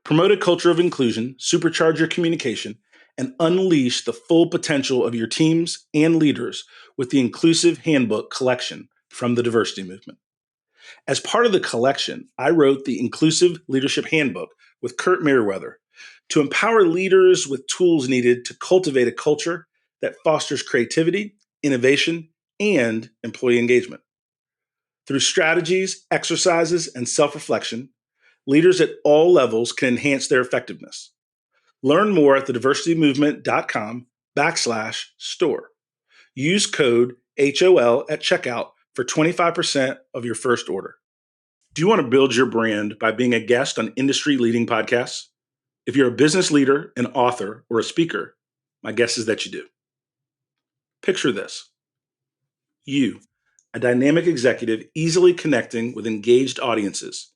Promote a culture of inclusion, supercharge your communication, and unleash the full potential of your teams and leaders with the Inclusive Handbook collection from the Diversity Movement. As part of the collection, I wrote the Inclusive Leadership Handbook with Kurt Merriweather to empower leaders with tools needed to cultivate a culture that fosters creativity, innovation, and employee engagement. Through strategies, exercises, and self-reflection, leaders at all levels can enhance their effectiveness. Learn more at thediversitymovement.com/store. Use code HOL at checkout for 25% of your first order. Do you want to build your brand by being a guest on industry-leading podcasts? If you're a business leader, an author, or a speaker, my guess is that you do. Picture this. You, a dynamic executive easily connecting with engaged audiences,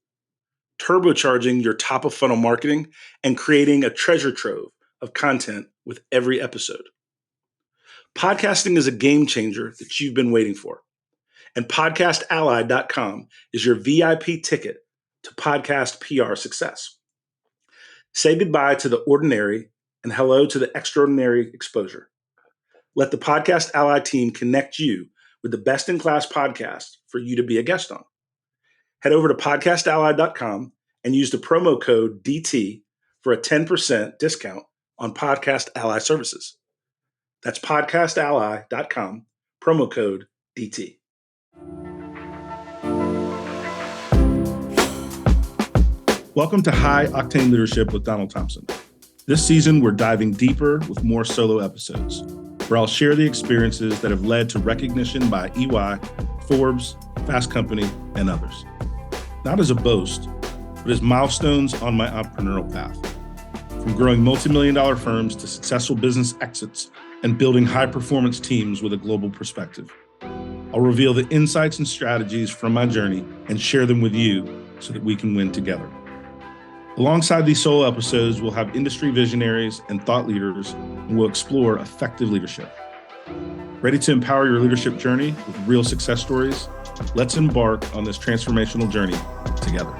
turbocharging your top-of-funnel marketing, and creating a treasure trove of content with every episode. Podcasting is a game changer that you've been waiting for. And podcastally.com is your VIP ticket to podcast PR success. Say goodbye to the ordinary and hello to the extraordinary exposure. Let the Podcast Ally team connect you with the best-in-class podcast for you to be a guest on. Head over to podcastally.com and use the promo code DT for a 10% discount on Podcast Ally services. That's podcastally.com, promo code DT. Welcome to High Octane Leadership with Donald Thompson. This season, we're diving deeper with more solo episodes, where I'll share the experiences that have led to recognition by EY, Forbes, Fast Company, and others. Not as a boast, but as milestones on my entrepreneurial path. From growing multi-million-dollar firms to successful business exits and building high-performance teams with a global perspective. I'll reveal the insights and strategies from my journey and share them with you so that we can win together. Alongside these solo episodes, we'll have industry visionaries and thought leaders, and we'll explore effective leadership. Ready to empower your leadership journey with real success stories? Let's embark on this transformational journey together.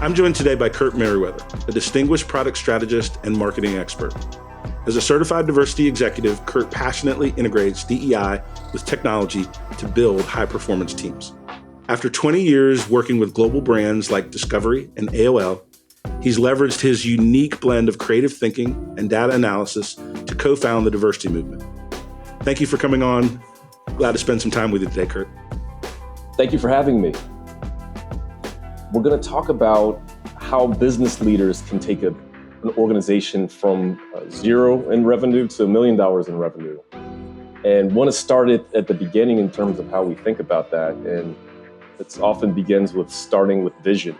I'm joined today by Kurt Merriweather, a distinguished product strategist and marketing expert. As a certified diversity executive, Kurt passionately integrates DEI with technology to build high-performance teams. After 20 years working with global brands like Discovery and AOL, he's leveraged his unique blend of creative thinking and data analysis to co-found the Diversity Movement. Thank you for coming on. Glad to spend some time with you today, Kurt. Thank you for having me. We're going to talk about how business leaders can take an organization from zero in revenue to $1 million in revenue. And want to start it at the beginning in terms of how we think about that. And it often begins with starting with vision,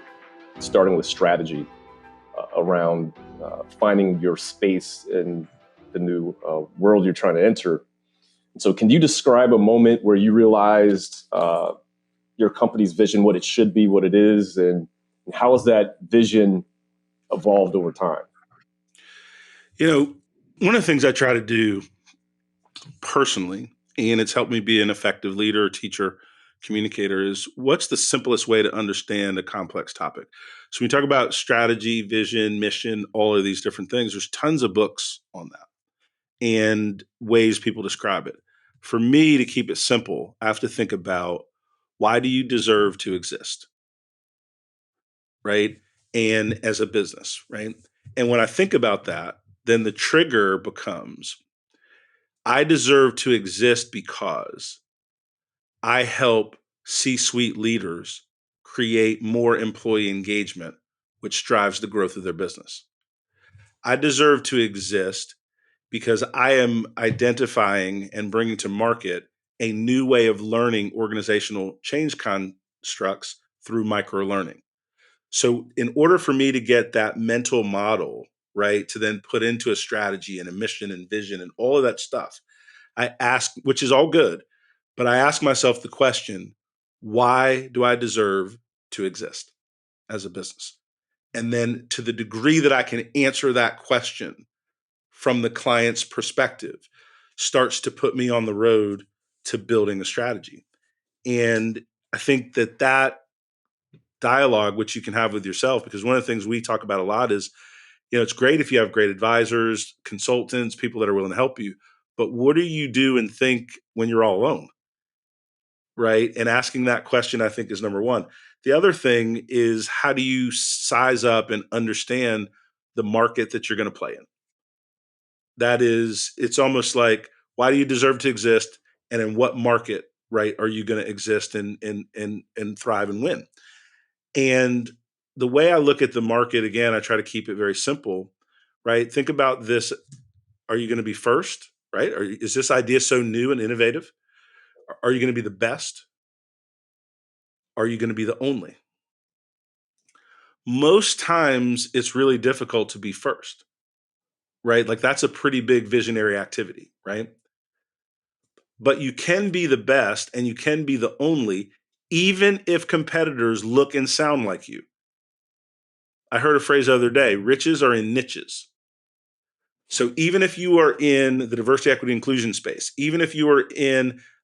starting with strategy around finding your space in the new world you're trying to enter. And so can you describe a moment where you realized your company's vision, what it should be, what it is, and how has that vision evolved over time? You know, one of the things I try to do personally, and it's helped me be an effective leader, teacher, communicator, is what's the simplest way to understand a complex topic? So when we talk about strategy, vision, mission, all of these different things, there's tons of books on that and ways people describe it. For me, to keep it simple, I have to think about, why do you deserve to exist? Right? And as a business, right? And when I think about that, then the trigger becomes, I deserve to exist because I help C-suite leaders create more employee engagement, which drives the growth of their business. I deserve to exist because I am identifying and bringing to market a new way of learning organizational change constructs through micro-learning. So in order for me to get that mental model, right, to then put into a strategy and a mission and vision and all of that stuff, I ask, which is all good, but I ask myself the question, why do I deserve to exist as a business? And then to the degree that I can answer that question from the client's perspective, starts to put me on the road to building a strategy. And I think that dialogue, which you can have with yourself, because one of the things we talk about a lot is, it's great if you have great advisors, consultants, people that are willing to help you, but what do you do and think when you're all alone? Right. And asking that question, I think, is number one. The other thing is, how do you size up and understand the market that you're going to play in? That is, it's almost like, why do you deserve to exist? And in what market, right, are you going to exist and thrive and win? And the way I look at the market, again, I try to keep it very simple, right? Think about this. Are you going to be first, right? Is this idea so new and innovative? Are you going to be the best? Are you going to be the only? Most times it's really difficult to be first, right? Like, that's a pretty big visionary activity, right? But you can be the best and you can be the only, even if competitors look and sound like you. I heard a phrase the other day: riches are in niches. So even if you are in the diversity, equity, inclusion space, even if you are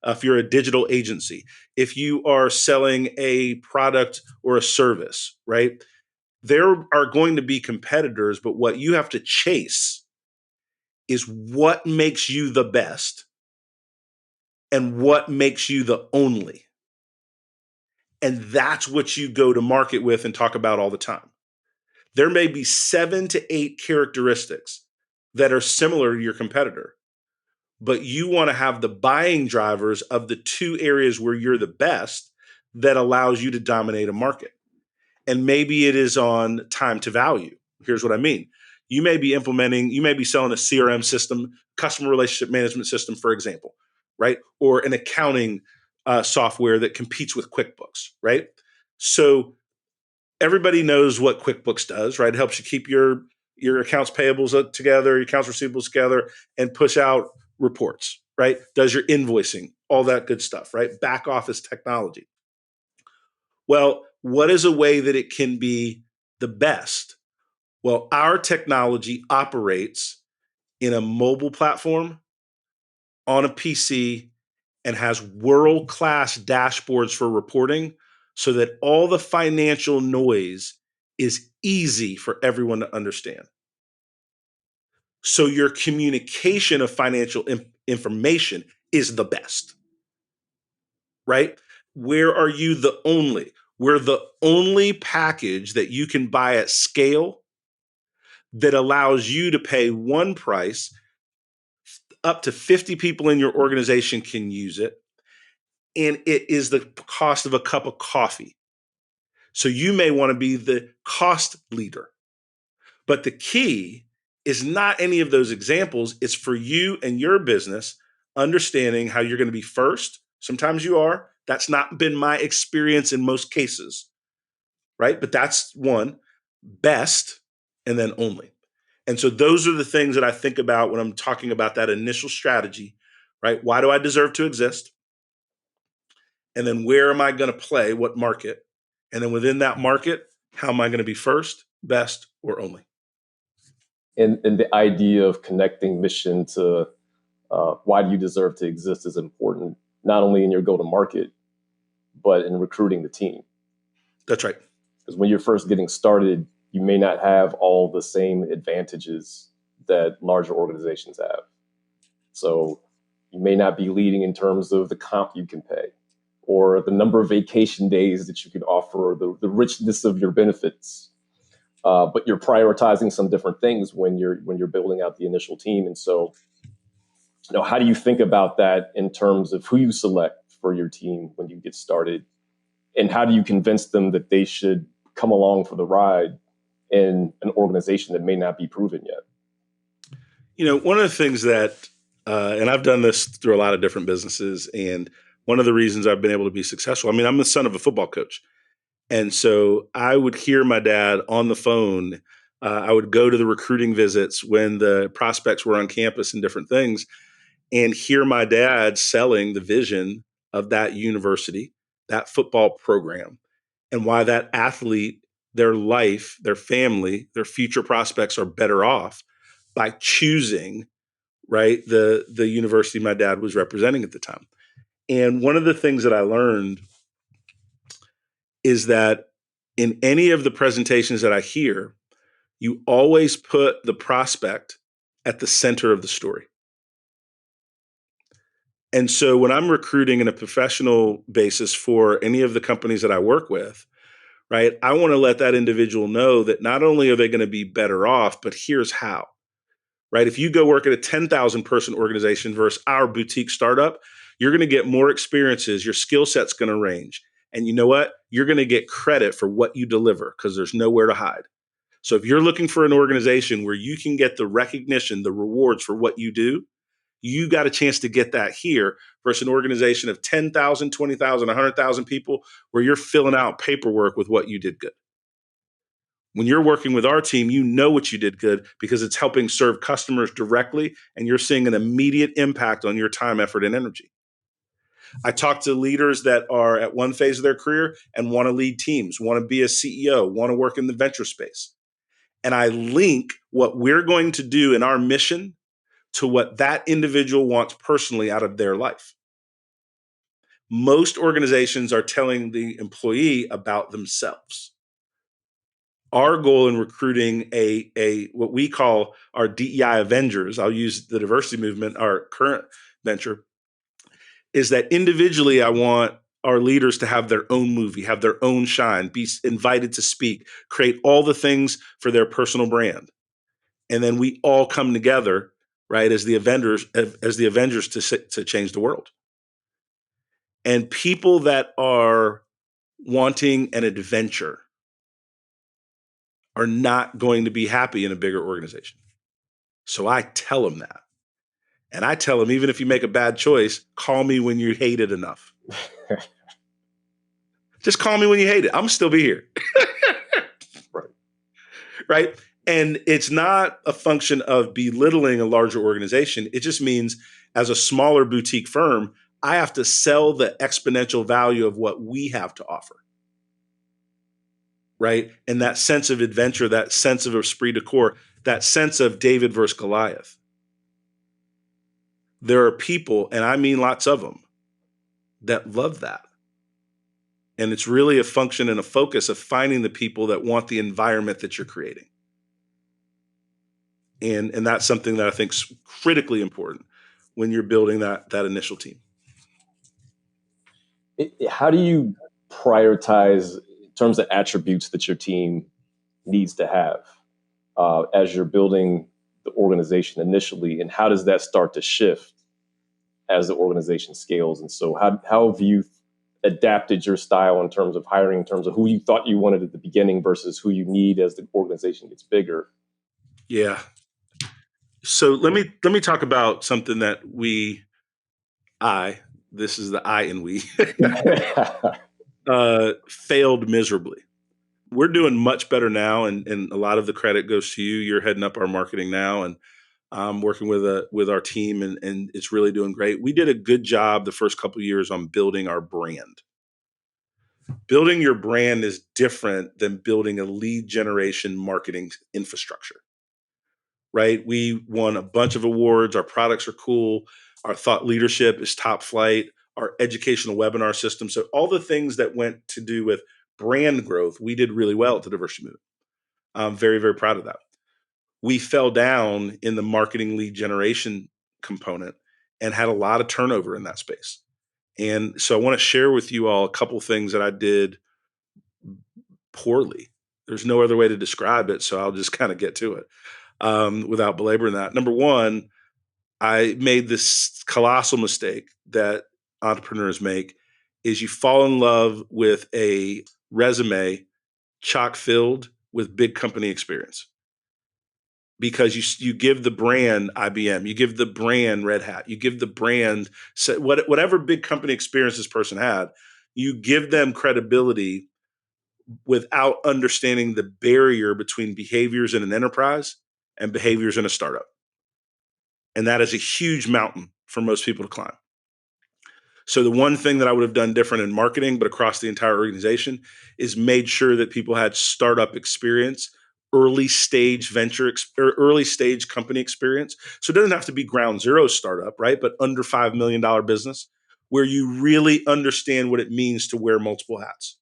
if you're a digital agency, if you are selling a product or a service, right? There are going to be competitors, but what you have to chase is what makes you the best and what makes you the only. And that's what you go to market with and talk about all the time. There may be 7 to 8 characteristics that are similar to your competitor, but you want to have the buying drivers of the 2 areas where you're the best that allows you to dominate a market. And maybe it is on time to value. Here's what I mean. You may be selling a CRM system, customer relationship management system, for example, right? Or an accounting software that competes with QuickBooks, right? So everybody knows what QuickBooks does, right? It helps you keep your accounts payables together, your accounts receivables together, and push out reports, right? Does your invoicing, all that good stuff, right? Back office technology. Well, what is a way that it can be the best? Well, our technology operates in a mobile platform, on a PC, and has world-class dashboards for reporting so that all the financial noise is easy for everyone to understand. So your communication of financial information is the best, right? Where are you the only? We're the only package that you can buy at scale that allows you to pay one price. Up to 50 people in your organization can use it, and it is the cost of a cup of coffee. So you may want to be the cost leader. But the key is not any of those examples. It's for you and your business understanding how you're going to be first. Sometimes you are. That's not been my experience in most cases, right? But that's one. Best, and then only. And so those are the things that I think about when I'm talking about that initial strategy, right? Why do I deserve to exist? And then where am I going to play? What market? And then within that market, how am I going to be first, best, or only? And the idea of connecting mission to why do you deserve to exist is important, not only in your go-to-market, but in recruiting the team. That's right. Because when you're first getting started, you may not have all the same advantages that larger organizations have. So you may not be leading in terms of the comp you can pay, or the number of vacation days that you can offer, or the richness of your benefits. But you're prioritizing some different things when you're building out the initial team. And so, how do you think about that in terms of who you select for your team when you get started? And how do you convince them that they should come along for the ride in an organization that may not be proven yet? One of the things that, and I've done this through a lot of different businesses, and one of the reasons I've been able to be successful, I'm the son of a football coach. And so I would hear my dad on the phone. I would go to the recruiting visits when the prospects were on campus and different things, and hear my dad selling the vision of that university, that football program, and why that athlete, their life, their family, their future prospects are better off by choosing, right, the university my dad was representing at the time. And one of the things that I learned is that in any of the presentations that I hear, you always put the prospect at the center of the story. And so when I'm recruiting in a professional basis for any of the companies that I work with, right, I want to let that individual know that not only are they going to be better off, but here's how, right? If you go work at a 10,000 person organization versus our boutique startup, you're going to get more experiences. Your skill set's going to range. And you know what? You're going to get credit for what you deliver because there's nowhere to hide. So if you're looking for an organization where you can get the recognition, the rewards for what you do, you got a chance to get that here versus an organization of 10,000, 20,000, 100,000 people where you're filling out paperwork with what you did good. When you're working with our team, you know what you did good because it's helping serve customers directly and you're seeing an immediate impact on your time, effort, and energy. I talk to leaders that are at one phase of their career and want to lead teams, want to be a CEO, want to work in the venture space. And I link what we're going to do in our mission to what that individual wants personally out of their life. Most organizations are telling the employee about themselves. Our goal in recruiting a what we call our DEI Avengers, I'll use the diversity movement, our current venture, is that individually I want our leaders to have their own movie, have their own shine, be invited to speak, create all the things for their personal brand. And then we all come together, right, as the Avengers to change the world. And people that are wanting an adventure are not going to be happy in a bigger organization. So I tell them that. And I tell them, even if you make a bad choice, call me when you hate it enough. Just call me when you hate it. I'm still be here. Right. Right. And it's not a function of belittling a larger organization. It just means as a smaller boutique firm, I have to sell the exponential value of what we have to offer. Right. And that sense of adventure, that sense of esprit de corps, that sense of David versus Goliath. There are people, and I mean lots of them, that love that. And it's really a function and a focus of finding the people that want the environment that you're creating. And that's something that I think is critically important when you're building that initial team. How do you prioritize in terms of attributes that your team needs to have as you're building the organization initially, and how does that start to shift as the organization scales? And so how have you adapted your style in terms of hiring, in terms of who you thought you wanted at the beginning versus who you need as the organization gets bigger? Yeah. So let me talk about something that this is the I and we, failed miserably. We're doing much better now, and a lot of the credit goes to you. You're heading up our marketing now, and I'm working with our team, and it's really doing great. We did a good job the first couple of years on building our brand. Building your brand is different than building a lead generation marketing infrastructure. Right? We won a bunch of awards. Our products are cool. Our thought leadership is top flight. Our educational webinar system. So all the things that went to do with brand growth, we did really well at the diversity movement. I'm very, very proud of that. We fell down in the marketing lead generation component and had a lot of turnover in that space. And so I want to share with you all a couple things that I did poorly. There's no other way to describe it. So I'll just kind of get to it. Without belaboring that. Number one, I made this colossal mistake that entrepreneurs make is you fall in love with a resume chock filled with big company experience because you give the brand IBM, you give the brand Red Hat, you give the brand whatever big company experience this person had, you give them credibility without understanding the barrier between behaviors in an enterprise and behaviors in a startup. And that is a huge mountain for most people to climb. So the one thing that I would have done different in marketing, but across the entire organization, is made sure that people had startup experience, early stage or early stage company experience. So it doesn't have to be ground zero startup, right? But under $5 million business where you really understand what it means to wear multiple hats.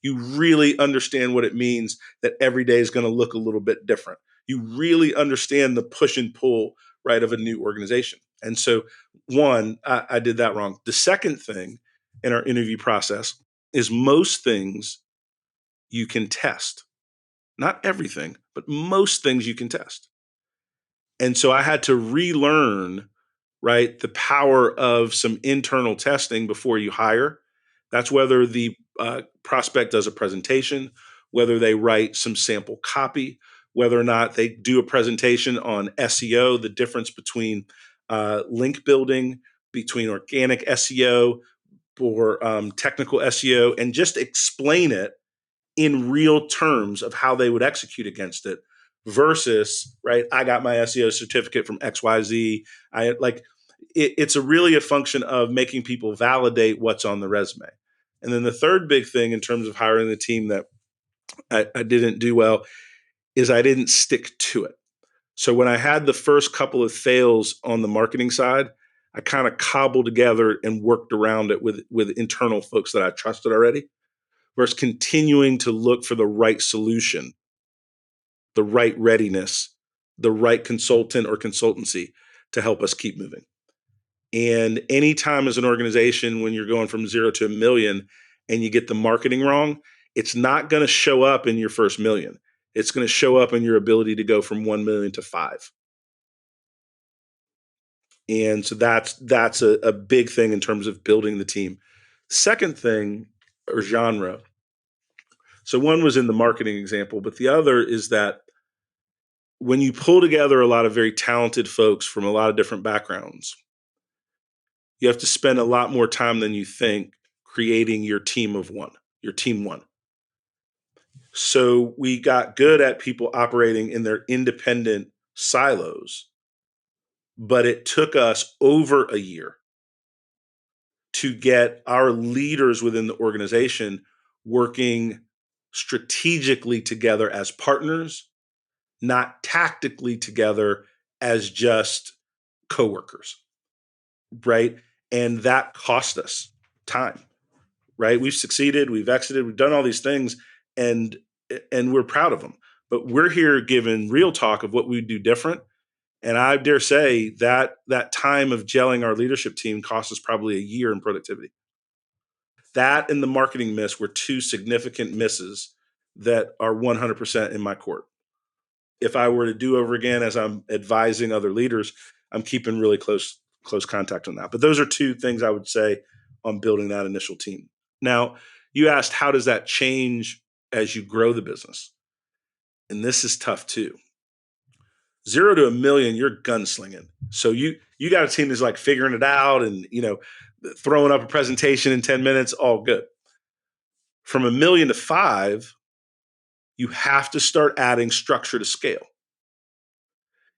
You really understand what it means that every day is going to look a little bit different. You really understand the push and pull, right, of a new organization. And so, one, I did that wrong. The second thing in our interview process is most things you can test. Not everything, but most things you can test. And so I had to relearn, right, the power of some internal testing before you hire. That's whether the prospect does a presentation, whether they write some sample copy, whether or not they do a presentation on SEO, the difference between link building, between organic SEO or technical SEO, and just explain it in real terms of how they would execute against it versus, right, I got my SEO certificate from XYZ. It's really a function of making people validate what's on the resume. And then the third big thing in terms of hiring the team that I didn't do well is I didn't stick to it. So when I had the first couple of fails on the marketing side, I kind of cobbled together and worked around it with internal folks that I trusted already versus continuing to look for the right solution, the right readiness, the right consultant or consultancy to help us keep moving. And anytime as an organization, when you're going from 0 to 1 million and you get the marketing wrong, it's not going to show up in your first million. It's going to show up in your ability to go from 1 million to 5. And so that's a big thing in terms of building the team. Second thing, or genre. So one was in the marketing example, but the other is that when you pull together a lot of very talented folks from a lot of different backgrounds, you have to spend a lot more time than you think creating your team of one, your team one. So we got good at people operating in their independent silos, but it took us over a year to get our leaders within the organization working strategically together as partners, not tactically together as just coworkers, right? And that cost us time, right? We've succeeded, we've exited, we've done all these things, and we're proud of them. But we're here giving real talk of what we do different. And I dare say that time of gelling our leadership team cost us probably a year in productivity. That and the marketing miss were two significant misses that are 100% in my court. If I were to do over again as I'm advising other leaders, I'm keeping really close contact on that. But those are two things I would say on building that initial team. Now, you asked how does that change as you grow the business? And this is tough too. 0 to 1 million, you're gunslinging. So you got a team that's like figuring it out and throwing up a presentation in 10 minutes, all good. From 1 million to 5, you have to start adding structure to scale.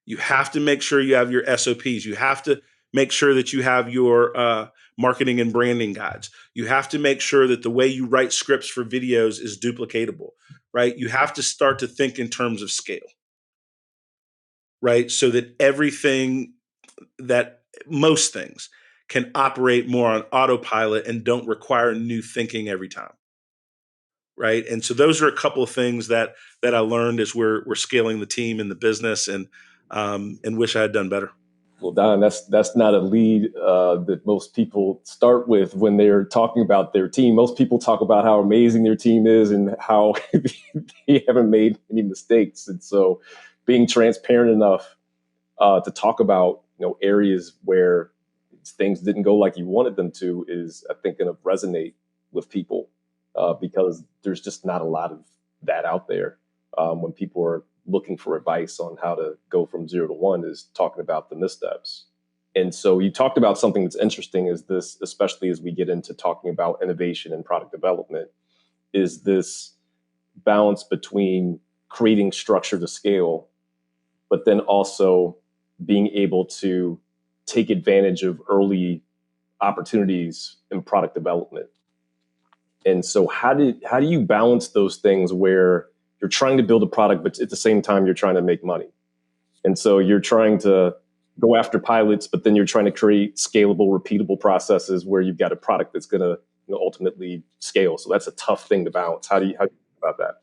You have to make sure you have your SOPs. You have to make sure that you have your marketing and branding guides. You have to make sure that the way you write scripts for videos is duplicatable, right? You have to start to think in terms of scale, right? So that most things can operate more on autopilot and don't require new thinking every time. Right. And so those are a couple of things that I learned as we're scaling the team and the business and wish I had done better. Well, Don, that's not a lead that most people start with when they're talking about their team. Most people talk about how amazing their team is and how they haven't made any mistakes. And so being transparent enough to talk about areas where things didn't go like you wanted them to is, I think, going to resonate with people. Because there's just not a lot of that out there when people are looking for advice on how to go from 0 to 1 is talking about the missteps. And so you talked about something that's interesting is this, especially as we get into talking about innovation and product development, is this balance between creating structure to scale, but then also being able to take advantage of early opportunities in product development. And so how do you balance those things where you're trying to build a product, but at the same time, you're trying to make money? And so you're trying to go after pilots, but then you're trying to create scalable, repeatable processes where you've got a product that's going to ultimately scale. So that's a tough thing to balance. How do you think about that?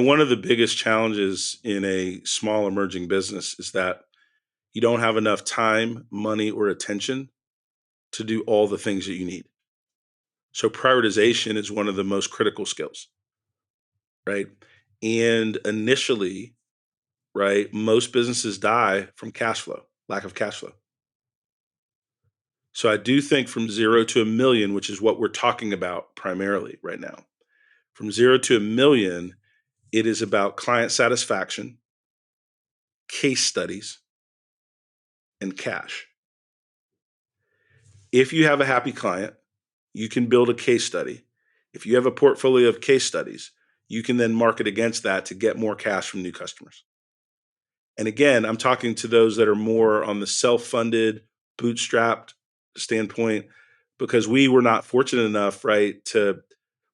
One of the biggest challenges in a small emerging business is that you don't have enough time, money, or attention to do all the things that you need. So prioritization is one of the most critical skills, right? And initially, right, most businesses die from cash flow, lack of cash flow. So I do think from 0 to 1 million, which is what we're talking about primarily right now, from 0 to 1 million, it is about client satisfaction, case studies, and cash. If you have a happy client, you can build a case study. If you have a portfolio of case studies, you can then market against that to get more cash from new customers. And again, I'm talking to those that are more on the self-funded, bootstrapped standpoint, because we were not fortunate enough, right, to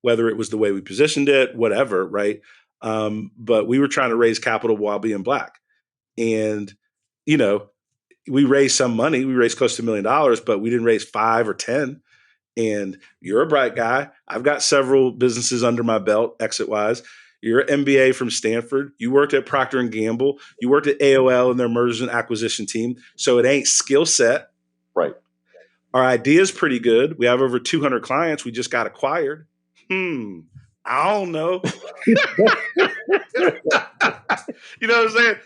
whether it was the way we positioned it, whatever, right? But we were trying to raise capital while being Black. And, you know, we raised some money. We raised close to $1 million, but we didn't raise 5 or 10. And you're a bright guy. I've got several businesses under my belt, exit wise. You're an MBA from Stanford. You worked at Procter and Gamble. You worked at AOL and their mergers and acquisition team. So it ain't skill set. Right. Our idea is pretty good. We have over 200 clients. We just got acquired. I don't know. You know what I'm saying?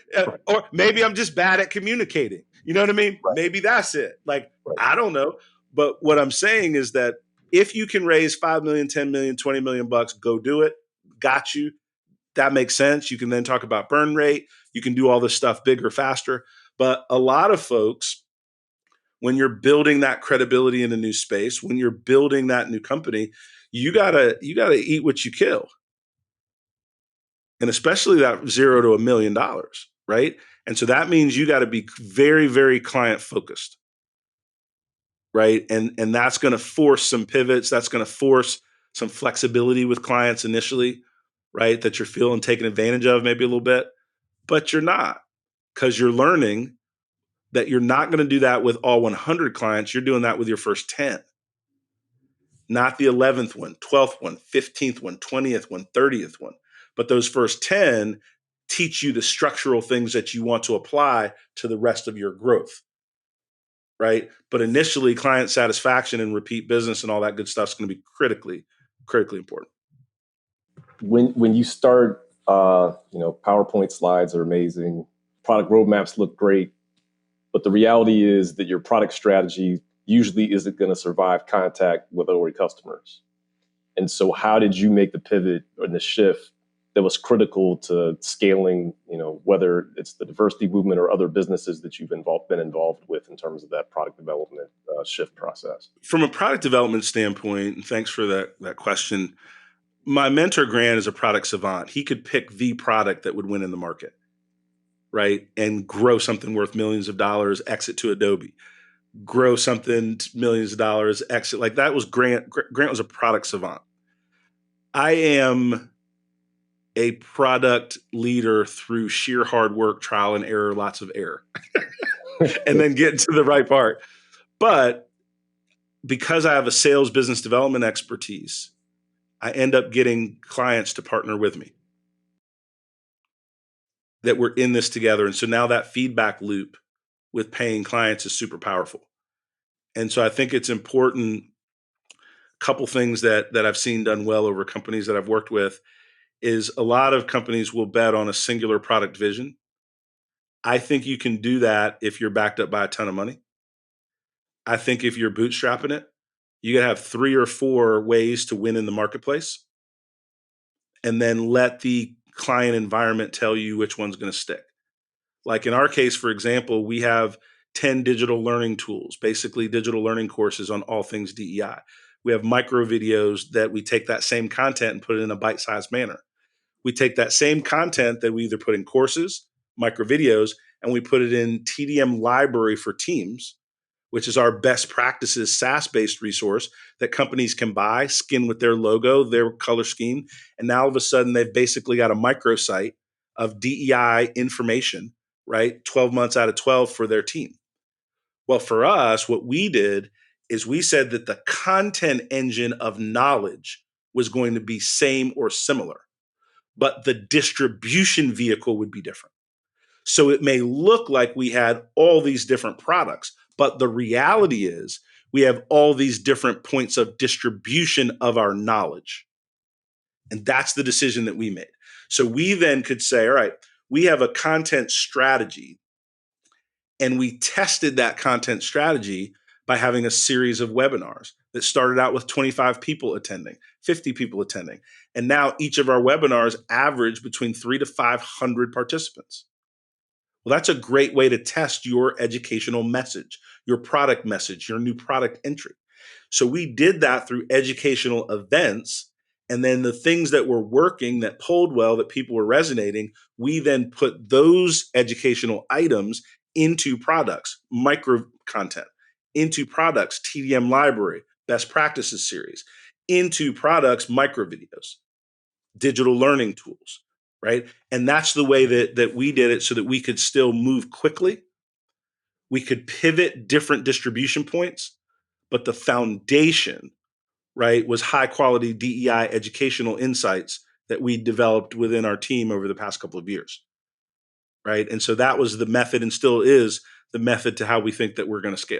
Or maybe I'm just bad at communicating. You know what I mean? Right. Maybe that's it. Like, Right. I don't know. But what I'm saying is that if you can raise 5 million, 10 million, 20 million bucks, go do it. Got you. That makes sense. You can then talk about burn rate. You can do all this stuff bigger, faster. But a lot of folks, when you're building that credibility in a new space, when you're building that new company, you gotta eat what you kill. And especially that 0 to $1 million, right? And so that means you got to be very, very client focused, right? And that's going to force some pivots. That's going to force some flexibility with clients initially, right? That you're feeling taken advantage of maybe a little bit, but you're not, because you're learning that you're not going to do that with all 100 clients. You're doing that with your first 10, not the 11th one, 12th one, 15th one, 20th one, 30th one. But those first 10 teach you the structural things that you want to apply to the rest of your growth, right? But initially, client satisfaction and repeat business and all that good stuff is going to be critically important. When you start, PowerPoint slides are amazing. Product roadmaps look great. But the reality is that your product strategy usually isn't going to survive contact with early customers. And so how did you make the pivot and the shift that was critical to scaling, whether it's the diversity movement or other businesses that you've been involved with in terms of that product development shift process? From a product development standpoint, and thanks for that question, my mentor, Grant, is a product savant. He could pick the product that would win in the market, right? And grow something worth millions of dollars, exit to Adobe. Grow something millions of dollars, exit. Like that was Grant. Grant was a product savant. I am a product leader through sheer hard work, trial and error, lots of error, and then getting to the right part. But because I have a sales business development expertise, I end up getting clients to partner with me, that we're in this together. And so now that feedback loop with paying clients is super powerful. And so I think it's important. A couple things that I've seen done well over companies that I've worked with is a lot of companies will bet on a singular product vision. I think you can do that if you're backed up by a ton of money. I think if you're bootstrapping it, you gotta have 3 or 4 ways to win in the marketplace, and then let the client environment tell you which one's going to stick. Like in our case, for example, we have 10 digital learning tools, basically digital learning courses on all things DEI. We have micro videos that we take that same content and put it in a bite-sized manner. We take that same content that we either put in courses, micro videos, and we put it in TDM library for teams, which is our best practices SaaS-based resource that companies can buy, skin with their logo, their color scheme. And now all of a sudden, they've basically got a microsite of DEI information, right? 12 months out of 12 for their team. Well, for us, what we did is we said that the content engine of knowledge was going to be same or similar, but the distribution vehicle would be different. So it may look like we had all these different products, but the reality is we have all these different points of distribution of our knowledge. And that's the decision that we made. So we then could say, all right, we have a content strategy, and we tested that content strategy by having a series of webinars that started out with 25 people attending, 50 people attending. And now each of our webinars average between 300 to 500 participants. Well, that's a great way to test your educational message, your product message, your new product entry. So we did that through educational events. And then the things that were working, that polled well, that people were resonating, we then put those educational items into products, micro content, into products, TDM library, best practices series, into products, micro videos, digital learning tools, right? And that's the way that we did it, so that we could still move quickly. We could pivot different distribution points, but the foundation, right, was high quality DEI educational insights that we developed within our team over the past couple of years, right? And so that was the method, and still is the method, to how we think that we're going to scale.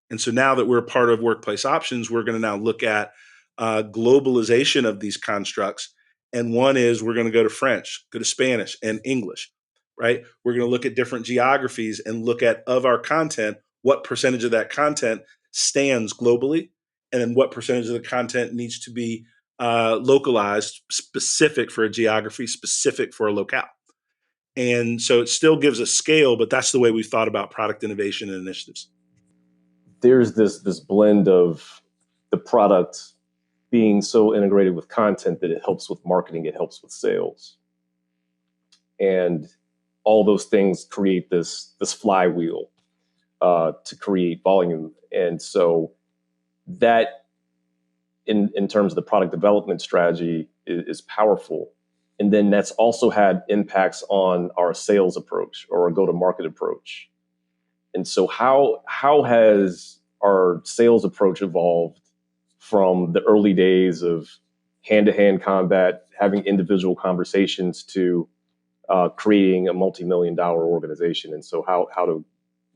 And so now that we're a part of Workplace Options, we're going to now look at globalization of these constructs. And one is we're going to go to French, go to Spanish, and English, right? We're going to look at different geographies and look at, of our content, what percentage of that content stands globally, and then what percentage of the content needs to be localized, specific for a geography, specific for a locale. And so it still gives a scale, but that's the way we've thought about product innovation and initiatives. There's this blend of the product being so integrated with content that it helps with marketing, it helps with sales. And all those things create this flywheel to create volume. And so that, in terms of the product development strategy, is powerful. And then that's also had impacts on our sales approach or our go-to-market approach. And so how has our sales approach evolved from the early days of hand-to-hand combat, having individual conversations, to creating a multi-million-dollar organization? And so how do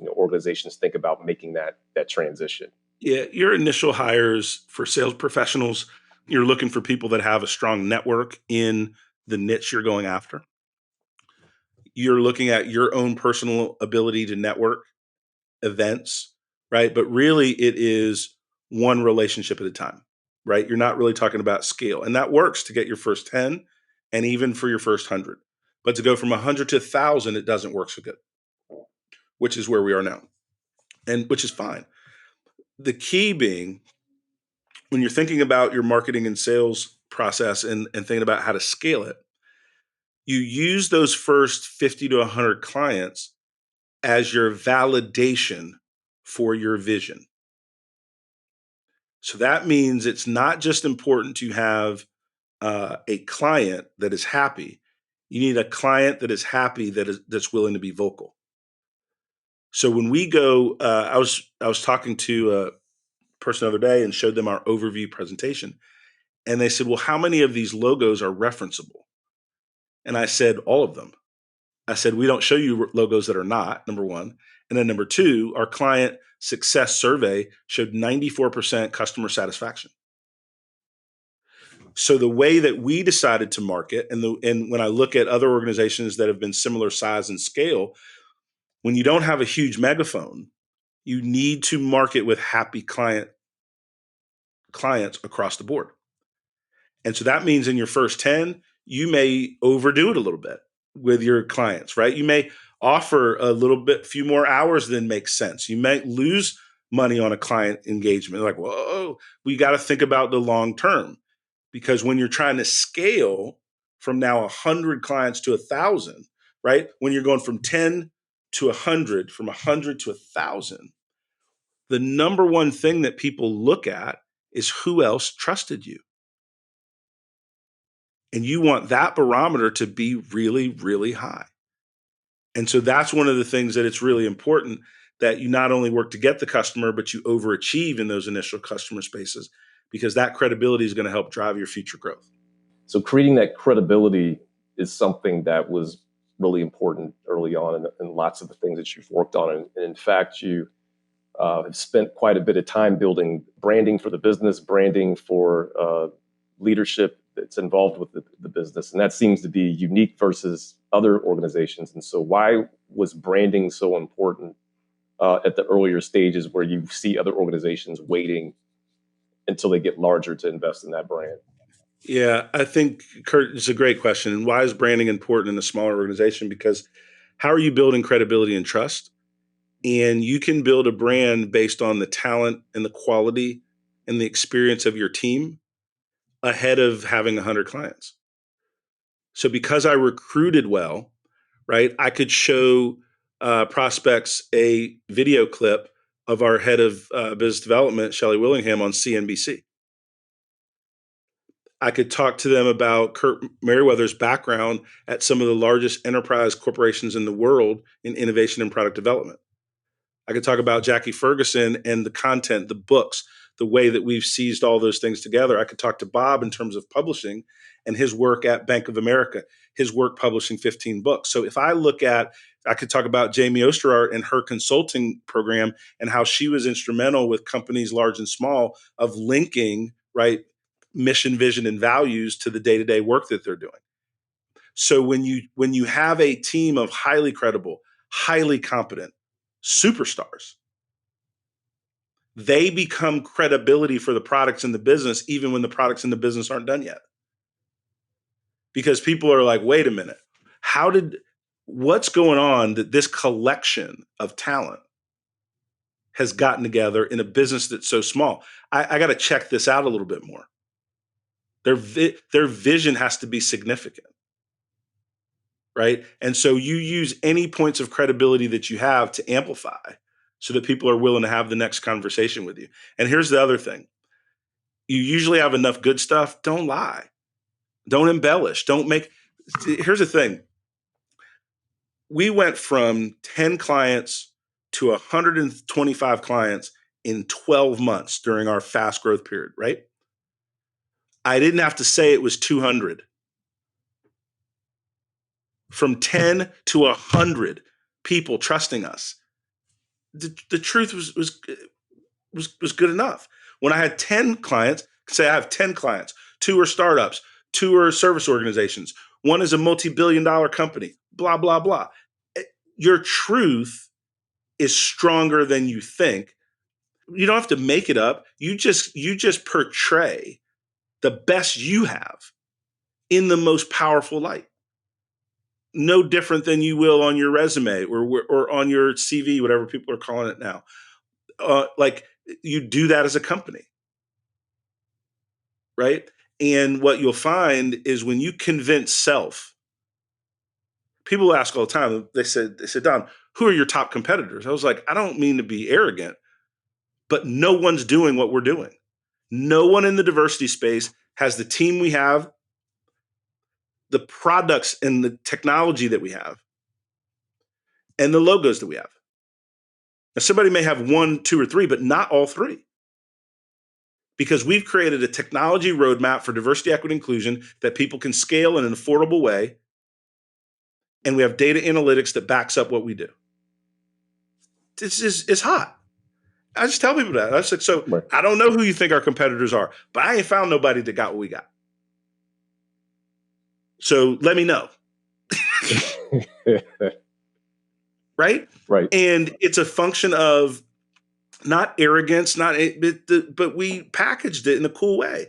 organizations think about making that transition? Yeah, your initial hires for sales professionals, you're looking for people that have a strong network in the niche you're going after. You're looking at your own personal ability to network, events, right? But really, it is one relationship at a time, right? You're not really talking about scale. And that works to get your first 10 and even for your first 100. But to go from 100 to 1,000, it doesn't work so good, which is where we are now, and which is fine. The key being, when you're thinking about your marketing and sales process and thinking about how to scale it, you use those first 50 to 100 clients as your validation for your vision. So that means it's not just important to have a client that is happy. You need a client that is happy, that's willing to be vocal. So when we go, I was talking to a person the other day and showed them our overview presentation, and they said, "Well, how many of these logos are referenceable?" And I said, "All of them." I said, "We don't show you logos that are not, number one. And then number two, our client success survey showed 94% customer satisfaction." So the way that we decided to market, and when I look at other organizations that have been similar size and scale, when you don't have a huge megaphone, you need to market with happy clients across the board. And so that means in your first 10, you may overdo it a little bit with your clients, right? You may offer a little bit, few more hours than makes sense. You might lose money on a client engagement. Like, whoa, we got to think about the long term, because when you're trying to scale from now 100 clients to 1,000, right? When you're going from 10 to 100, from 100 to 1,000, the number one thing that people look at is who else trusted you. And you want that barometer to be really, really high. And so that's one of the things that it's really important that you not only work to get the customer, but you overachieve in those initial customer spaces, because that credibility is going to help drive your future growth. So creating that credibility is something that was really important early on in lots of the things that you've worked on. And in fact, you have spent quite a bit of time building branding for the business, branding for leadership that's involved with the business. And that seems to be unique versus other organizations. And so why was branding so important at the earlier stages where you see other organizations waiting until they get larger to invest in that brand? Yeah, I think, Kurt, it's a great question. And why is branding important in a smaller organization? Because how are you building credibility and trust? And you can build a brand based on the talent and the quality and the experience of your team ahead of having 100 clients. So because I recruited well, right, I could show prospects a video clip of our head of business development, Shelley Willingham, on CNBC. I could talk to them about Kurt Merriweather's background at some of the largest enterprise corporations in the world in innovation and product development. I could talk about Jackie Ferguson and the content, the books, the way that we've seized all those things together. I could talk to Bob in terms of publishing and his work at Bank of America, his work publishing 15 books. So if I look at, I could talk about Jamie Osterart and her consulting program and how she was instrumental with companies large and small of linking, right, mission, vision, and values to the day-to-day work that they're doing. So when you have a team of highly credible, highly competent superstars, they become credibility for the products in the business, even when the products in the business aren't done yet. Because people are like, wait a minute, what's going on that this collection of talent has gotten together in a business that's so small? I got to check this out a little bit more. Their vision has to be significant, right? And so you use any points of credibility that you have to amplify so that people are willing to have the next conversation with you. And here's the other thing. You usually have enough good stuff. Don't lie. Don't embellish. Here's the thing. We went from 10 clients to 125 clients in 12 months during our fast growth period, right? I didn't have to say it was 200. From 10 to 100 people trusting us. The truth was good enough. When I had 10 clients, say I have 10 clients, 2 are startups, 2 are service organizations, 1 is a multi-billion-dollar company, blah, blah, blah. Your truth is stronger than you think. You don't have to make it up. You just portray the best you have in the most powerful light. No different than you will on your resume or on your CV, whatever people are calling it now. Like you do that as a company, right? And what you'll find is when you convince self, people ask all the time, they said, Don, who are your top competitors? I was like, I don't mean to be arrogant, but no one's doing what we're doing. No one in the diversity space has the team we have, the products and the technology that we have, and the logos that we have. Now, somebody may have 1, 2, or 3, but not all 3. Because we've created a technology roadmap for diversity, equity, inclusion that people can scale in an affordable way. And we have data analytics that backs up what we do. It's hot. I just tell people that. I said, so right. I don't know who you think our competitors are, but I ain't found nobody that got what we got. So let me know. Right? Right. And it's a function of not arrogance, but we packaged it in a cool way.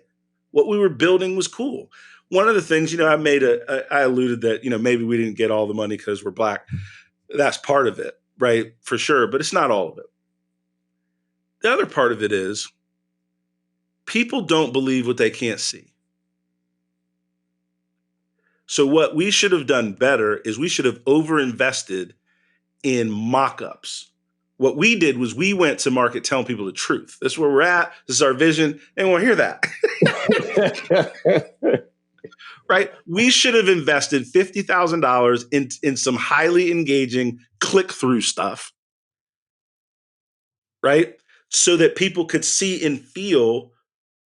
What we were building was cool. One of the things, I alluded that, maybe we didn't get all the money because we're Black. That's part of it, right? For sure. But it's not all of it. The other part of it is people don't believe what they can't see. So what we should have done better is we should have overinvested in mock-ups. What we did was we went to market telling people the truth. This is where we're at. This is our vision. They want to hear that. Right? We should have invested $50,000 in some highly engaging click-through stuff right? So that people could see and feel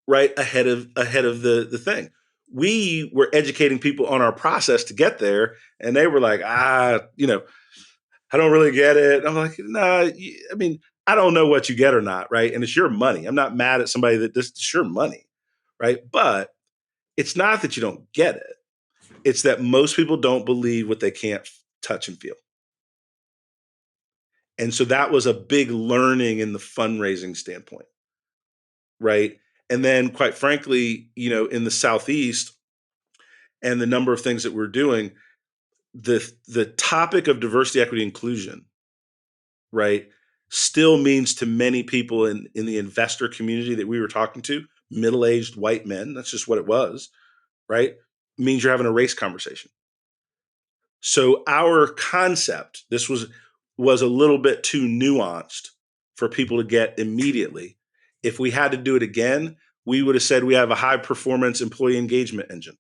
right ahead of the thing. We were educating people on our process to get there, and they were like, I don't really get it. I'm like, nah, I mean, I don't know what you get or not, right? And it's your money. I'm not mad at somebody that this is your money, right? But it's not that you don't get it. It's that most people don't believe what they can't touch and feel. And so that was a big learning in the fundraising standpoint, right? And then, quite frankly, in the Southeast and the number of things that we're doing, the topic of diversity, equity, inclusion, right, still means to many people in the investor community that we were talking to, middle-aged white men, that's just what it was, right? Means you're having a race conversation. So our concept, this was a little bit too nuanced for people to get immediately. If we had to do it again, we would have said we have a high performance employee engagement engine.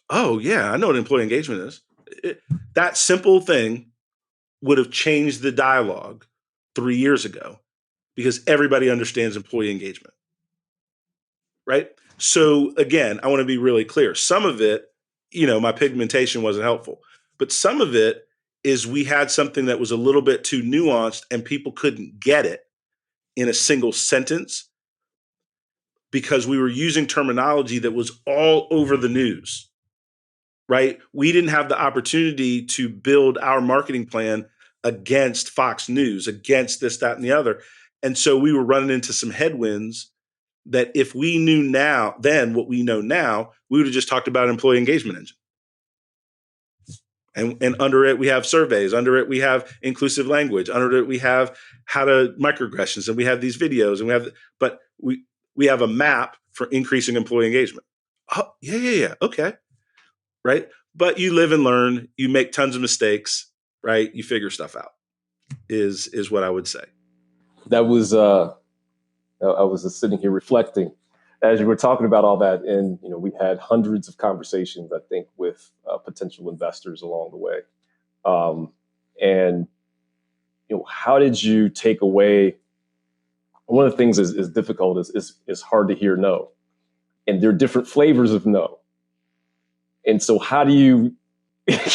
Oh yeah, I know what employee engagement is. That simple thing would have changed the dialogue 3 years ago because everybody understands employee engagement, right? So again, I want to be really clear. Some of it, my pigmentation wasn't helpful, but some of it is we had something that was a little bit too nuanced and people couldn't get it in a single sentence because we were using terminology that was all over the news, right? We didn't have the opportunity to build our marketing plan against Fox News, against this, that, and the other. And so we were running into some headwinds that if we knew then what we know now, we would have just talked about employee engagement engine. And under it, we have surveys. Under it, we have inclusive language. Under it, we have how to microaggressions, and we have these videos, and we have a map for increasing employee engagement. Oh, yeah. Okay. Right. But you live and learn, you make tons of mistakes, right? You figure stuff out is what I would say. That was, I was just sitting here reflecting as you were talking about all that. And, we had hundreds of conversations, I think, with potential investors along the way. And, how did you take away, one of the things is difficult is hard to hear no. And there are different flavors of no. And so how do you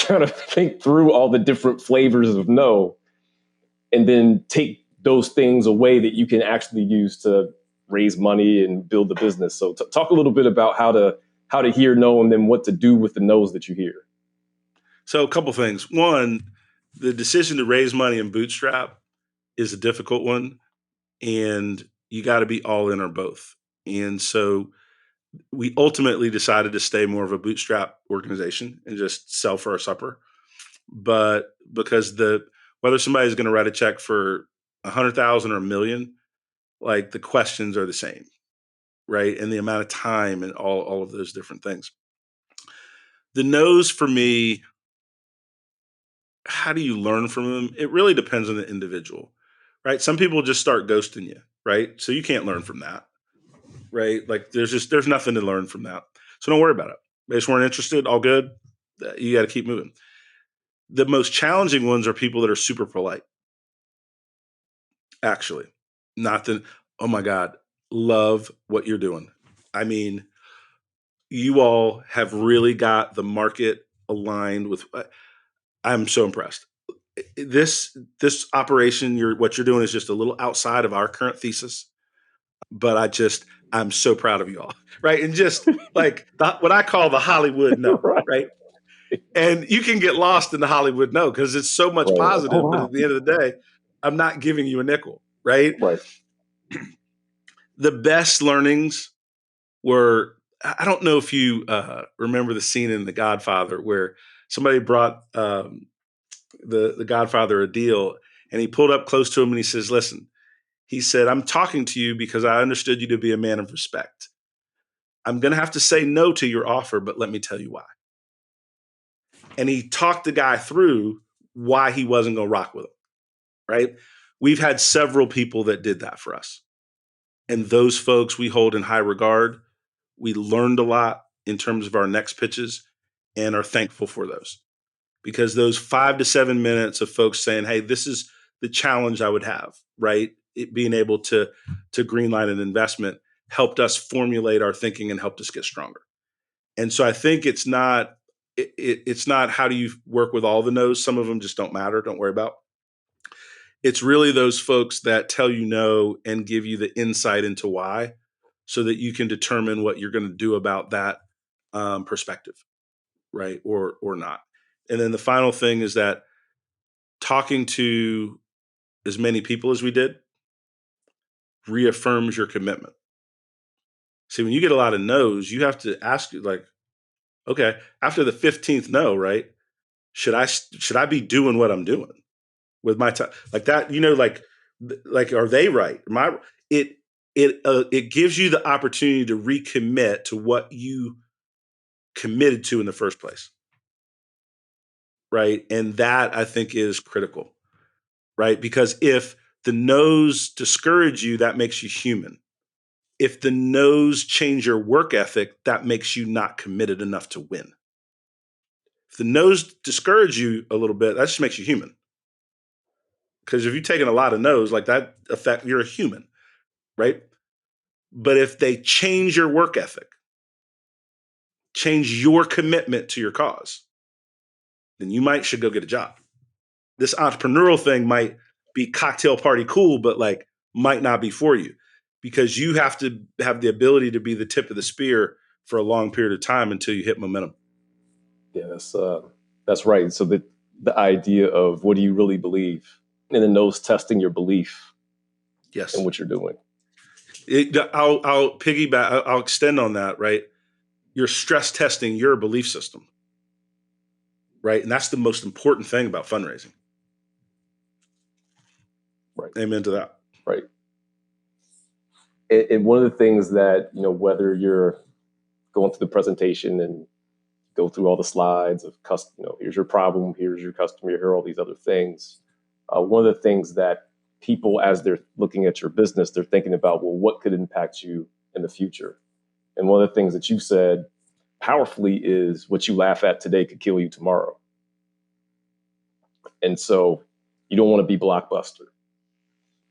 kind of think through all the different flavors of no and then take those things away that you can actually use to raise money and build the business? So talk a little bit about how to hear no and then what to do with the no's that you hear. So a couple things. One, the decision to raise money and bootstrap is a difficult one, and you got to be all in or both. And so we ultimately decided to stay more of a bootstrap organization and just sell for our supper. But because whether somebody's going to write a check for 100,000 or 1,000,000, like the questions are the same, right? And the amount of time and all of those different things. The no's for me, how do you learn from them? It really depends on the individual, right? Some people just start ghosting you, right? So you can't learn from that, right? Like there's nothing to learn from that. So don't worry about it. They just weren't interested. All good. You got to keep moving. The most challenging ones are people that are super polite. Actually, not the, oh my God, love what you're doing. I mean, you all have really got the market aligned with, I'm so impressed. This operation, what you're doing is just a little outside of our current thesis, but I'm so proud of you all, right? And just like what I call the Hollywood no, Right. right? And you can get lost in the Hollywood no because it's so much Right. positive, Oh, but wow. at the end of the day, I'm not giving you a nickel, right? Right. The best learnings were, I don't know if you remember the scene in The Godfather where somebody brought the Godfather a deal, and he pulled up close to him and he says, "Listen," he said, "I'm talking to you because I understood you to be a man of respect. I'm going to have to say no to your offer, but let me tell you why." And he talked the guy through why he wasn't going to rock with him, right? We've had several people that did that for us. And those folks we hold in high regard. We learned a lot in terms of our next pitches and are thankful for those. Because those 5 to 7 minutes of folks saying, "Hey, this is the challenge I would have," right? Being able to greenlight an investment helped us formulate our thinking and helped us get stronger. And so I think it's not how do you work with all the no's. Some of them just don't matter. Don't worry about. It's really those folks that tell you no and give you the insight into why, so that you can determine what you're going to do about that perspective, right? Or not. And then the final thing is that talking to as many people as we did reaffirms your commitment. See, when you get a lot of no's, you have to ask, like, okay, after the 15th no, right? Should I be doing what I'm doing with my time? Like that, like are they right? It gives you the opportunity to recommit to what you committed to in the first place, right? And that I think is critical, right? Because if the no's discourage you, that makes you human. If the no's change your work ethic, that makes you not committed enough to win. If the no's discourage you a little bit, that just makes you human. Because if you're taking a lot of no's, like that affect, you're a human, right? But if they change your work ethic, change your commitment to your cause, then you might should go get a job. This entrepreneurial thing might be cocktail party cool, but like might not be for you, because you have to have the ability to be the tip of the spear for a long period of time until you hit momentum. Yeah, that's right. So the idea of what do you really believe, and then those testing your belief Yes. in what you're doing. I'll piggyback. I'll extend on that. Right, you're stress testing your belief system. Right, and that's the most important thing about fundraising. Right. Amen to that. Right. And one of the things that, whether you're going through the presentation and go through all the slides of here's your problem, here's your customer, here are all these other things. One of the things that people, as they're looking at your business, they're thinking about, well, what could impact you in the future? And one of the things that you said powerfully is what you laugh at today could kill you tomorrow. And so you don't want to be Blockbuster,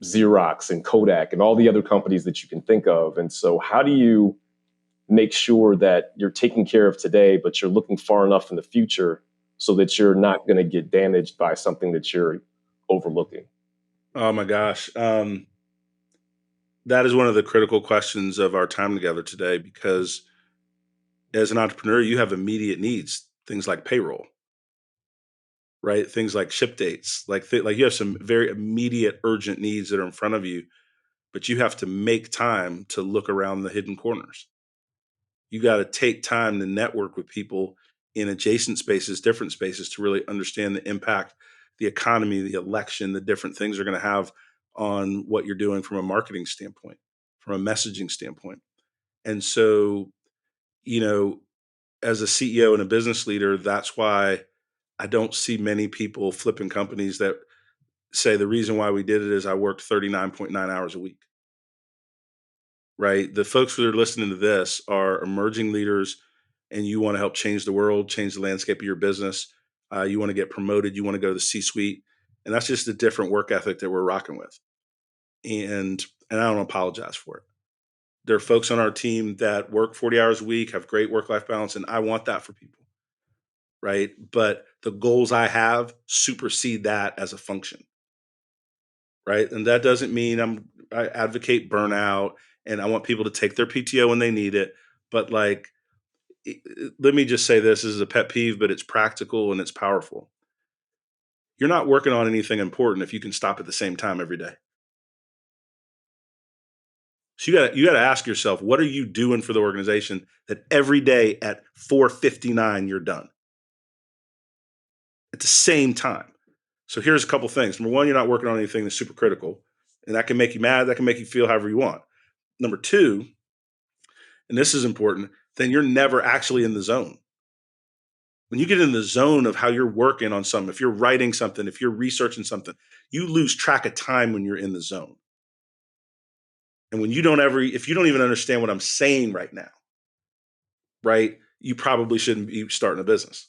Xerox and Kodak and all the other companies that you can think of. And so how do you make sure that you're taking care of today, but you're looking far enough in the future so that you're not going to get damaged by something that you're overlooking? Oh my gosh. That is one of the critical questions of our time together today, because as an entrepreneur, you have immediate needs, things like payroll, right? Things like ship dates, like you have some very immediate, urgent needs that are in front of you, but you have to make time to look around the hidden corners. You got to take time to network with people in adjacent spaces, different spaces, to really understand the impact, the economy, the election, the different things are going to have on what you're doing from a marketing standpoint, from a messaging standpoint. And so, as a CEO and a business leader, that's why I don't see many people flipping companies that say the reason why we did it is I worked 39.9 hours a week. Right? The folks that are listening to this are emerging leaders, and you want to help change the world, change the landscape of your business. You want to get promoted. You want to go to the C-suite. And that's just a different work ethic that we're rocking with. And I don't apologize for it. There are folks on our team that work 40 hours a week, have great work-life balance, and I want that for people. Right? But the goals I have supersede that as a function. Right? And that doesn't mean I advocate burnout and I want people to take their PTO when they need it. But like, let me just say this is a pet peeve, but it's practical and it's powerful. You're not working on anything important if you can stop at the same time every day. So you got to ask yourself, what are you doing for the organization that every day at 4:59 you're done at the same time? So here's a couple things. Number one, you're not working on anything that's super critical, and that can make you mad. That can make you feel however you want. Number two, and this is important, then you're never actually in the zone. When you get in the zone of how you're working on something, if you're writing something, if you're researching something, you lose track of time when you're in the zone. And when if you don't even understand what I'm saying right now, right, you probably shouldn't be starting a business,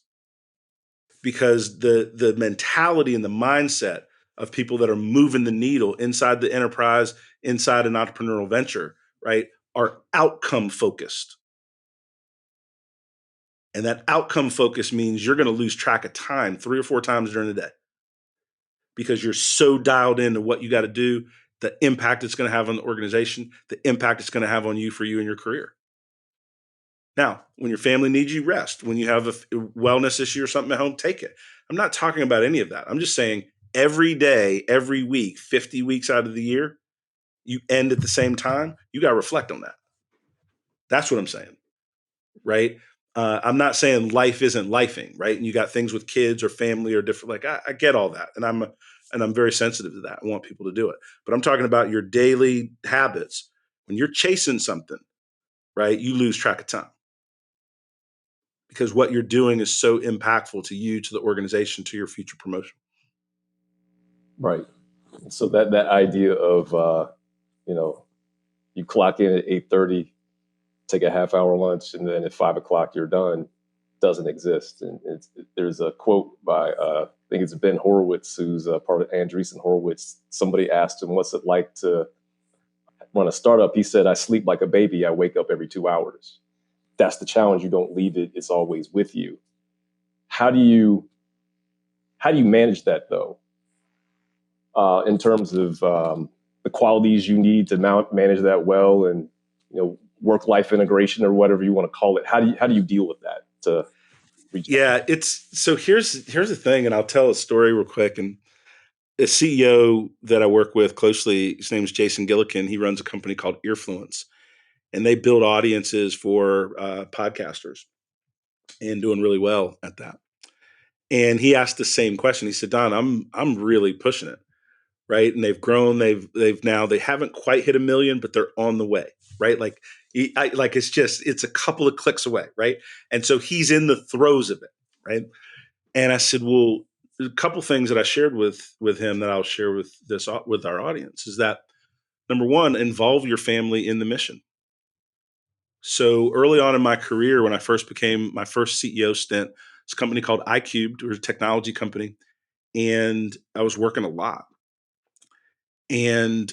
because the mentality and the mindset of people that are moving the needle inside the enterprise, inside an entrepreneurial venture, right, are outcome focused. And that outcome focus means you're going to lose track of time 3 or 4 times during the day because you're so dialed into what you got to do, the impact it's going to have on the organization, the impact it's going to have on you for you and your career. Now, when your family needs you, rest. When you have a wellness issue or something at home, take it. I'm not talking about any of that. I'm just saying every day, every week, 50 weeks out of the year, you end at the same time. You got to reflect on that. That's what I'm saying, right? I'm not saying life isn't lifing, right? And you got things with kids or family or different. Like I get all that, and I'm very sensitive to that. I want people to do it, but I'm talking about your daily habits. When you're chasing something, right, you lose track of time because what you're doing is so impactful to you, to the organization, to your future promotion. Right. So that idea of you clock in at 8:30, take a half-hour lunch, and then at 5 o'clock you're done doesn't exist. And there's a quote by I think it's Ben Horowitz, who's part of Andreessen Horowitz. Somebody asked him, "What's it like to run a startup?" He said, "I sleep like a baby. I wake up every 2 hours." That's the challenge. You don't leave it. It's always with you. How do you manage that though? In terms of the qualities you need to manage that well, and work-life integration or whatever you want to call it. How do you deal with that to reach that? It's so here's the thing, and I'll tell a story real quick. And a CEO that I work with closely, his name is Jason Gillikin. He runs a company called Earfluence, and they build audiences for podcasters and doing really well at that. And he asked the same question. He said, "Don, I'm really pushing it, right? And they've grown. They haven't quite hit 1 million, but they're on the way, right? Like it's a couple of clicks away, right? And so he's in the throes of it, right?" And I said, "Well, a couple things that I shared with him that I'll share with our audience is that number one, involve your family in the mission." So early on in my career, when I first became my first CEO stint, it's a company called iCubed, it was a technology company, and I was working a lot. And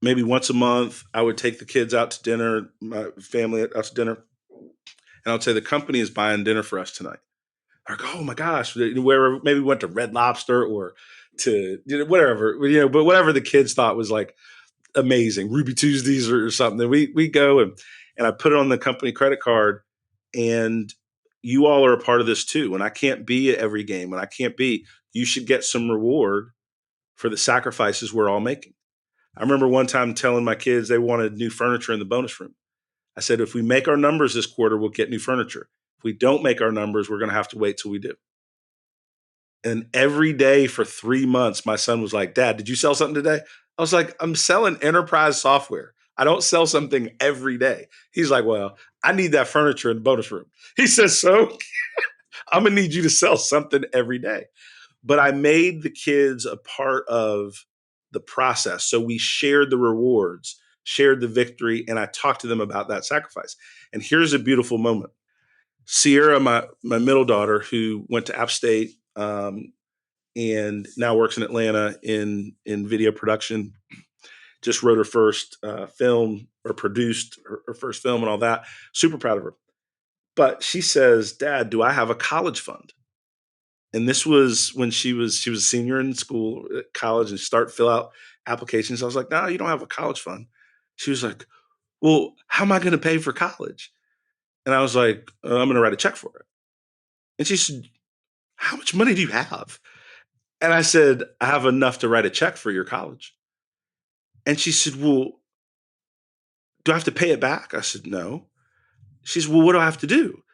maybe once a month, I would take the kids out to dinner, my family out to dinner, and I'd say the company is buying dinner for us tonight. I go, "Oh my gosh!" Wherever, maybe we went to Red Lobster or to whatever, but whatever the kids thought was like amazing, Ruby Tuesdays or something. We go and I put it on the company credit card, and you all are a part of this too. When I can't be at every game, when I can't be, you should get some reward for the sacrifices we're all making. I remember one time telling my kids they wanted new furniture in the bonus room. I said, if we make our numbers this quarter, we'll get new furniture. If we don't make our numbers, we're going to have to wait till we do. And every day for 3 months, my son was like, "Dad, did you sell something today?" I was like, "I'm selling enterprise software. I don't sell something every day." He's like, "Well, I need that furniture in the bonus room." He says, "So I'm going to need you to sell something every day." But I made the kids a part of the process. So we shared the rewards, shared the victory, and I talked to them about that sacrifice. And here's a beautiful moment. Sierra, my middle daughter, who went to App State, and now works in Atlanta in video production, just wrote her first film, or produced her first film and all that. Super proud of her. But she says, "Dad, do I have a college fund?" And this was when she was a senior in school, college, and fill out applications. I was like, "No, you don't have a college fund." She was like, "Well, how am I going to pay for college?" And I was like, "I'm going to write a check for it." And she said, "How much money do you have?" And I said, "I have enough to write a check for your college." And she said, "Well, do I have to pay it back?" I said, "No." She said, "Well, what do I have to do?"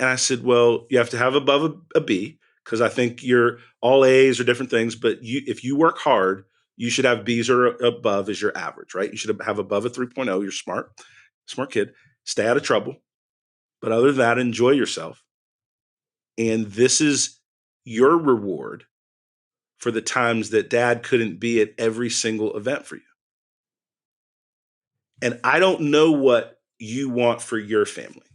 And I said, "Well, you have to have above a B, because I think your all A's are different things. But if you work hard, you should have B's or above as your average, right? You should have above a 3.0. You're smart kid. Stay out of trouble. But other than that, enjoy yourself. And this is your reward for the times that Dad couldn't be at every single event for you." And I don't know what you want for your family,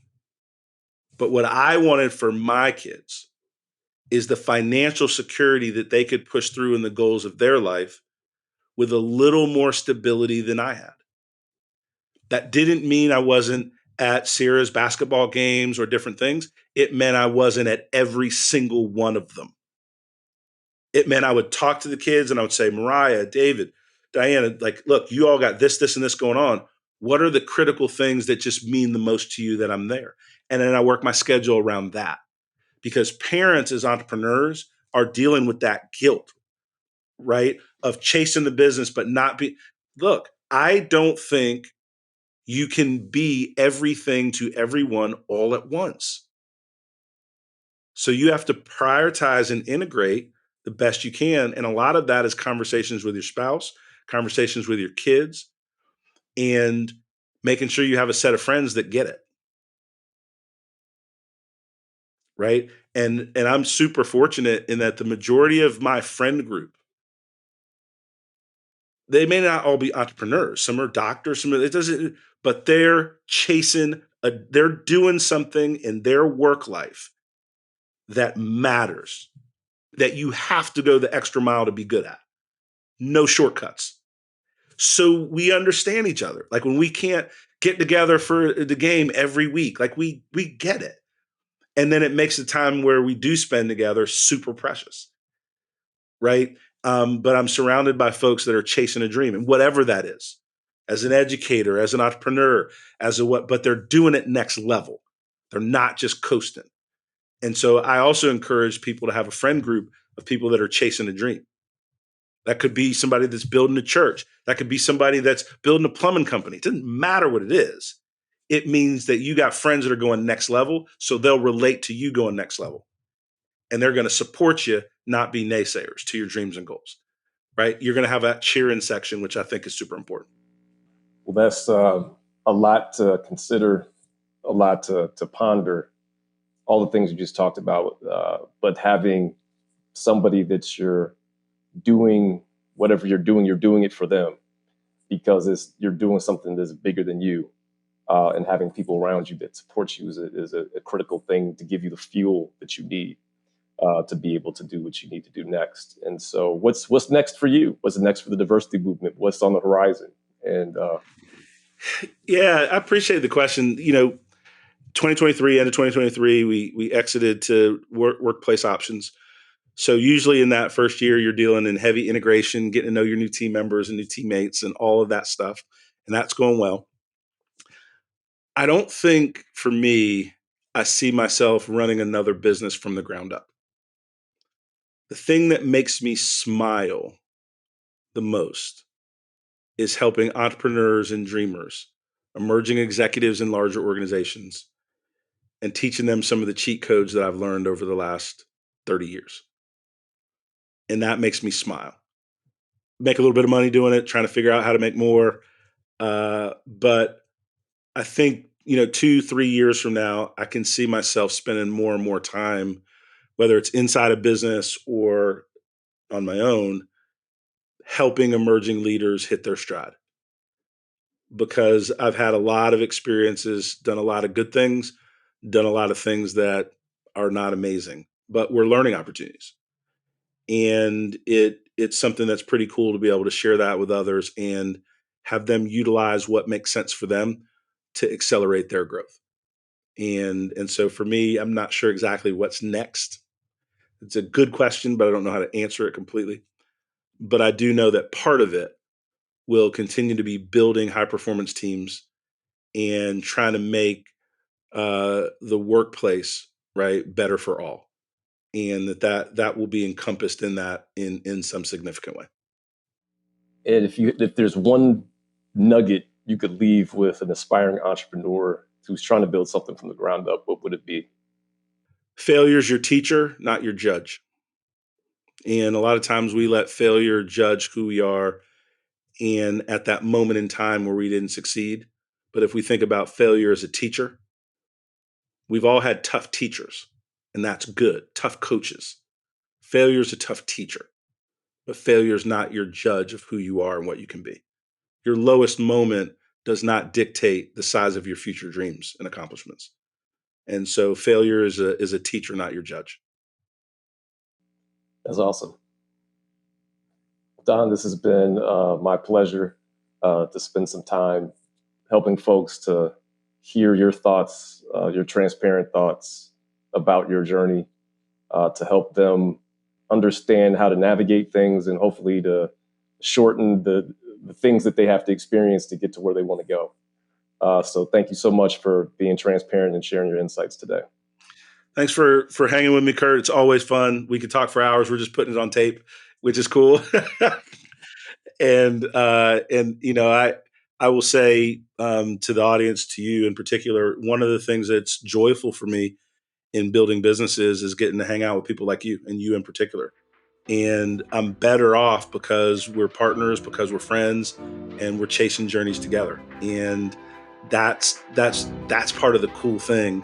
but what I wanted for my kids is the financial security that they could push through in the goals of their life with a little more stability than I had. That didn't mean I wasn't at Sierra's basketball games or different things. It meant I wasn't at every single one of them. It meant I would talk to the kids and I would say, Mariah, David, Diana, like, look, you all got this, this, and this going on. What are the critical things that just mean the most to you that I'm there? And then I work my schedule around that, because parents as entrepreneurs are dealing with that guilt, right? Of chasing the business, but not be. Look, I don't think you can be everything to everyone all at once. So you have to prioritize and integrate the best you can. And a lot of that is conversations with your spouse, conversations with your kids, and making sure you have a set of friends that get it. Right. And I'm super fortunate in that the majority of my friend group, they may not all be entrepreneurs. Some are doctors, some are, it doesn't, but they're doing something in their work life that matters, that you have to go the extra mile to be good at. No shortcuts. So we understand each other. Like when we can't get together for the game every week, like we get it. And then it makes the time where we do spend together super precious, right? But I'm surrounded by folks that are chasing a dream, and whatever that is, as an educator, as an entrepreneur, as a what, but they're doing it next level. They're not just coasting. And so I also encourage people to have a friend group of people that are chasing a dream. That could be somebody that's building a church. That could be somebody that's building a plumbing company. It doesn't matter what it is. It means that you got friends that are going next level, so they'll relate to you going next level. And they're going to support you, not be naysayers to your dreams and goals, right? You're going to have that cheering section, which I think is super important. Well, that's a lot to consider, a lot to ponder, all the things you just talked about, but having somebody that you're doing whatever you're doing it for them, because you're doing something that's bigger than you. And having people around you that support you is a critical thing to give you the fuel that you need to be able to do what you need to do next. And so what's next for you? What's next for the diversity movement? What's on the horizon? And Yeah, I appreciate the question. 2023, end of 2023, we exited to workplace options. So usually in that first year, you're dealing in heavy integration, getting to know your new team members and new teammates and all of that stuff. And that's going well. I don't think for me, I see myself running another business from the ground up. The thing that makes me smile the most is helping entrepreneurs and dreamers, emerging executives in larger organizations, and teaching them some of the cheat codes that I've learned over the last 30 years. And that makes me smile. Make a little bit of money doing it, trying to figure out how to make more. But I think, 2-3 years from now, I can see myself spending more and more time, whether it's inside a business or on my own, helping emerging leaders hit their stride. Because I've had a lot of experiences, done a lot of good things, done a lot of things that are not amazing, but we're learning opportunities. And it's something that's pretty cool to be able to share that with others and have them utilize what makes sense for them to accelerate their growth. And so for me, I'm not sure exactly what's next. It's a good question, but I don't know how to answer it completely. But I do know that part of it will continue to be building high performance teams and trying to make the workplace right better for all, and that will be encompassed in that in some significant way. and if there's one nugget you could leave with an aspiring entrepreneur who's trying to build something from the ground up, what would it be? Failure's your teacher, not your judge. And a lot of times we let failure judge who we are, and at that moment in time where we didn't succeed. But if we think about failure as a teacher, we've all had tough teachers, and that's good. Tough coaches. Failure is a tough teacher, but failure is not your judge of who you are and what you can be. Your lowest moment does not dictate the size of your future dreams and accomplishments. And so failure is a teacher, not your judge. That's awesome. Don, this has been my pleasure to spend some time helping folks to hear your thoughts, your transparent thoughts about your journey, to help them understand how to navigate things and hopefully to shorten the things that they have to experience to get to where they want to go. So thank you so much for being transparent and sharing your insights today. Thanks for hanging with me, Kurt. It's always fun. We could talk for hours. We're just putting it on tape, which is cool. And I will say to the audience, to you in particular, one of the things that's joyful for me in building businesses is getting to hang out with people like you, and you in particular. And I'm better off because we're partners, because we're friends, and we're chasing journeys together. And that's part of the cool thing,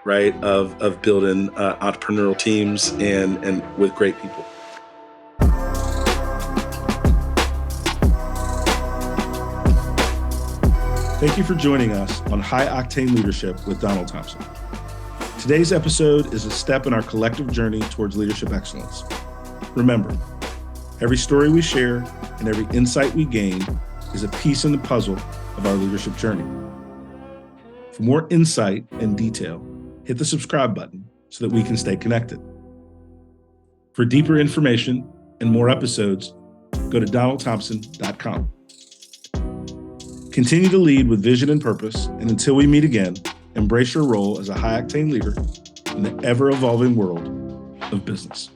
right? Of building entrepreneurial teams and with great people. Thank you for joining us on High Octane Leadership with Donald Thompson. Today's episode is a step in our collective journey towards leadership excellence. Remember, every story we share and every insight we gain is a piece in the puzzle of our leadership journey. For more insight and detail, hit the subscribe button so that we can stay connected. For deeper information and more episodes, go to donaldthompson.com. Continue to lead with vision and purpose, and until we meet again, embrace your role as a high-octane leader in the ever-evolving world of business.